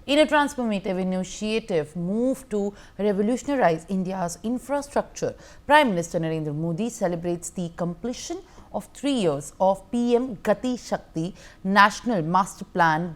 in a transformative initiative move to revolutionize India's infrastructure. Prime Minister Narendra Modi celebrates the completion of 3 years of PM Gati Shakti National Master Plan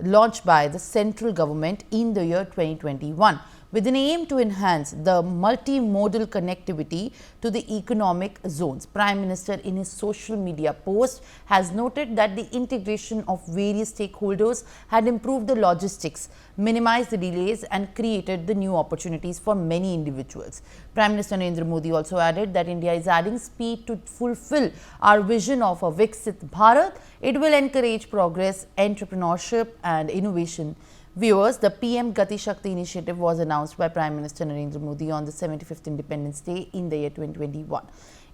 launched by the central government in the year 2021 with an aim to enhance the multimodal connectivity to the economic zones. Prime Minister in his social media post has noted that the integration of various stakeholders had improved the logistics, minimized the delays and created the new opportunities for many individuals. Prime Minister Narendra Modi also added that India is adding speed to fulfill our vision of a Viksit Bharat. It will encourage progress, entrepreneurship and innovation. Viewers, the PM Gati Shakti initiative was announced by Prime Minister Narendra Modi on the 75th Independence Day in the year 2021.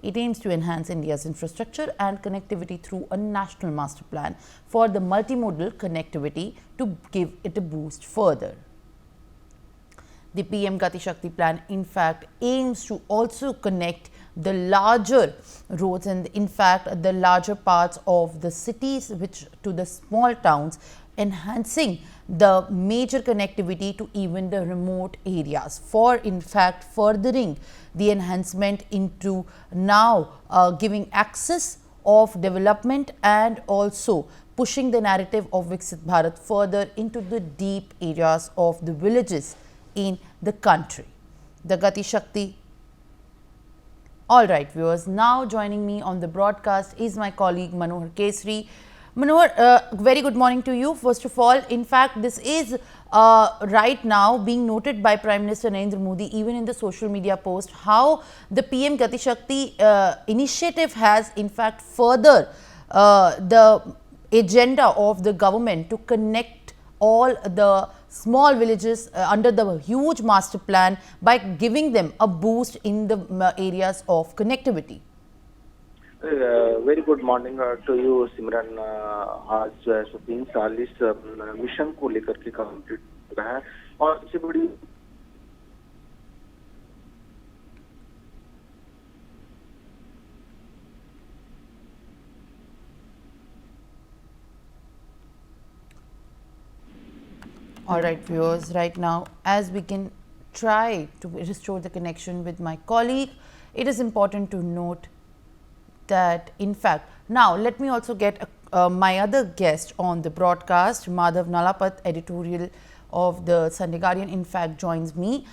It aims to enhance India's infrastructure and connectivity through a national master plan for the multimodal connectivity to give it a boost further. The PM Gati Shakti plan in fact aims to also connect the larger roads and in fact the larger parts of the cities which to the small towns, enhancing the major connectivity to even the remote areas for in fact furthering the enhancement into now giving access of development and also pushing the narrative of Viksit Bharat further into the deep areas of the villages in the country. The Gati Shakti. All right, viewers, now joining me on the broadcast is my colleague Manohar Kesri. Manohar, very good morning to you. First of all, in fact, this is right now being noted by Prime Minister Narendra Modi, even in the social media post, how the PM Gati Shakti initiative has in fact further the agenda of the government to connect all the small villages under the huge master plan by giving them a boost in the areas of connectivity. Very good morning to you Simran. आज जो है 3 साल इस mission को लेकर के complete हो रहा है और सबसे बड़ी All right, viewers, right now, as we can try to restore the connection with my colleague, it is important to note that in fact, now let me also get my other guest on the broadcast, Madhav Nalapat, editorial of the Sunday Guardian, in fact joins me.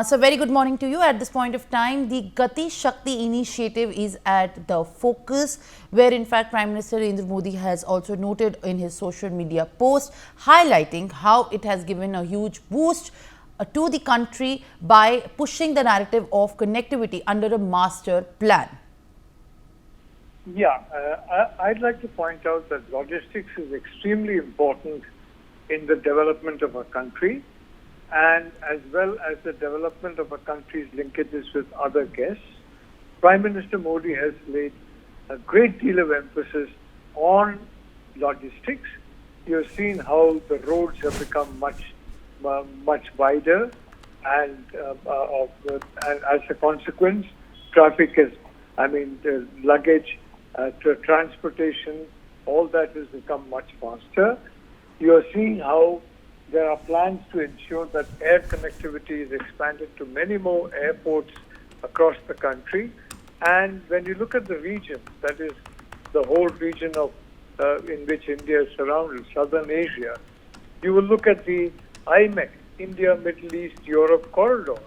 So very good morning to you. At this point of time, the Gati Shakti initiative is at the focus, where in fact Prime Minister Narendra Modi has also noted in his social media post, highlighting how it has given a huge boost to the country by pushing the narrative of connectivity under a master plan. Yeah, I'd like to point out that logistics is extremely important in the development of a country and as well as the development of a country's linkages with other guests. Prime Minister Modi has laid a great deal of emphasis on logistics. You've seen how the roads have become much wider and as a consequence, traffic is, the luggage, transportation, all that has become much faster. You are seeing how there are plans to ensure that air connectivity is expanded to many more airports across the country. And when you look at the region, that is the whole region of in which India is surrounded, Southern Asia, you will look at the IMEC, India, Middle East, Europe corridor.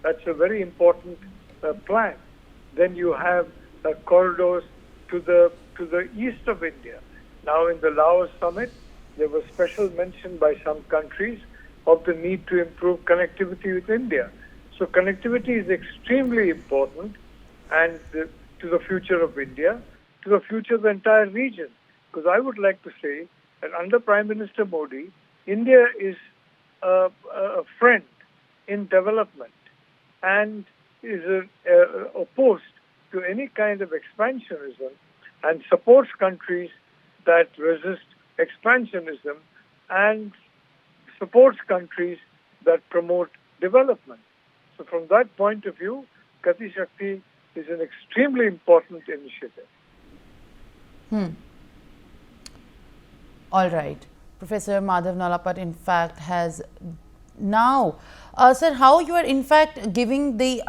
That's a very important plan. Then you have corridors to the east of India. Now in the Laos summit, there was special mention by some countries of the need to improve connectivity with India. So connectivity is extremely important and to the future of India, to the future of the entire region. Because I would like to say that under Prime Minister Modi, India is a friend in development and is opposed to any kind of expansionism and supports countries that resist expansionism and supports countries that promote development. So from that point of view, Gati Shakti is an extremely important initiative. All right. Professor Madhav Nalapat in fact has now, sir, how you are in fact giving the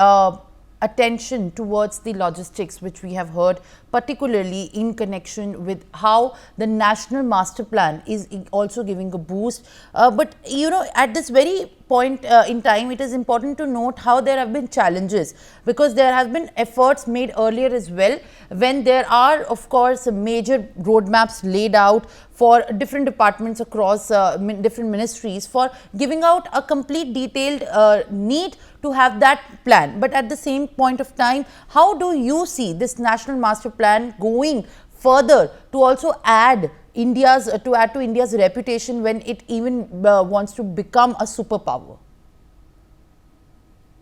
attention towards the logistics, which we have heard, particularly in connection with how the national master plan is also giving a boost. But you know, at this very point in time, it is important to note how there have been challenges, because there have been efforts made earlier as well, when there are of course major roadmaps laid out for different departments across different ministries for giving out a complete detailed need to have that plan. But at the same point of time, how do you see this national master plan going further to also add India's to India's reputation when it even wants to become a superpower?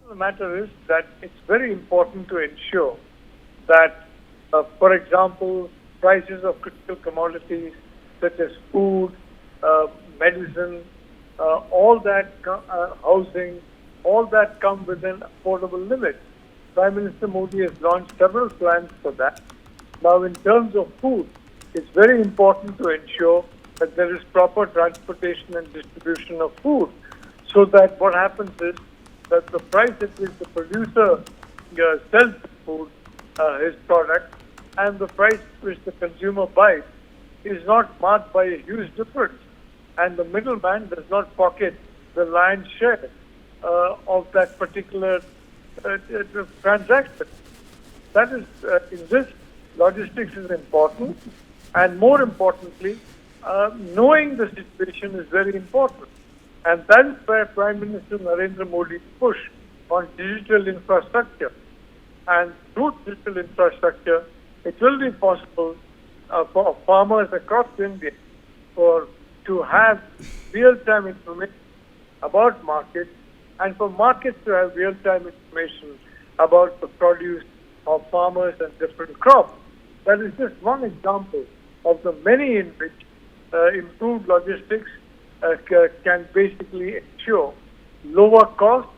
The matter is that it's very important to ensure that, for example, prices of critical commodities such as food, medicine, all that housing, all that come within affordable limits. Prime Minister Modi has launched several plans for that. Now, in terms of food, it's very important to ensure that there is proper transportation and distribution of food, so that what happens is that the price at which the producer sells the food, his product, and the price which the consumer buys is not marked by a huge difference, and the middleman does not pocket the lion's share of that particular transaction. That is, in this, logistics is important, and more importantly, knowing the situation is very important. And that is where Prime Minister Narendra Modi's push on digital infrastructure. And through digital infrastructure, it will be possible for farmers across India to have real-time information about markets, and for markets to have real-time information about the produce of farmers and different crops. That is just one example of the many in which improved logistics can basically ensure lower costs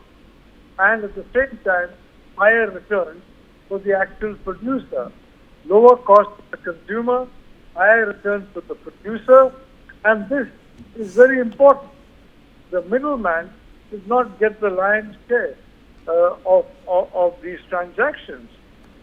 and at the same time higher returns for the actual producer. Lower cost for the consumer, higher returns for the producer, and this is very important. The middleman does not get the lion's share of these transactions.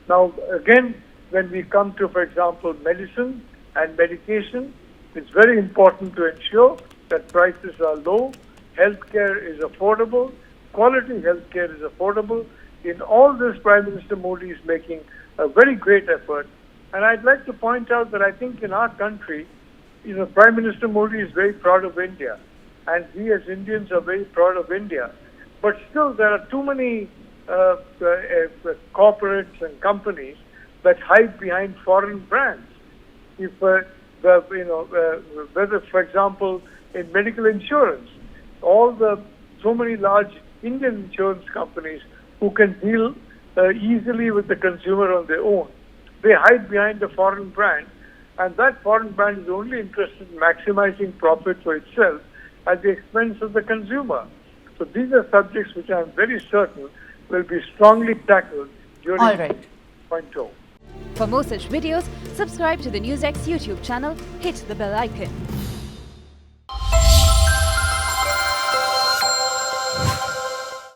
Now, again, when we come to, for example, medicine and medication, it's very important to ensure that prices are low, healthcare is affordable, quality healthcare is affordable. In all this, Prime Minister Modi is making a very great effort. And I'd like to point out that I think in our country, Prime Minister Modi is very proud of India. And we as Indians are very proud of India. But still, there are too many corporates and companies that hide behind foreign brands. If whether, for example, in medical insurance, so many large Indian insurance companies who can deal easily with the consumer on their own, they hide behind a foreign brand, and that foreign brand is only interested in maximizing profit for itself at the expense of the consumer. So these are subjects which I am very certain will be strongly tackled during 2.0. For more such videos, subscribe to the NewsX YouTube channel, hit the bell icon.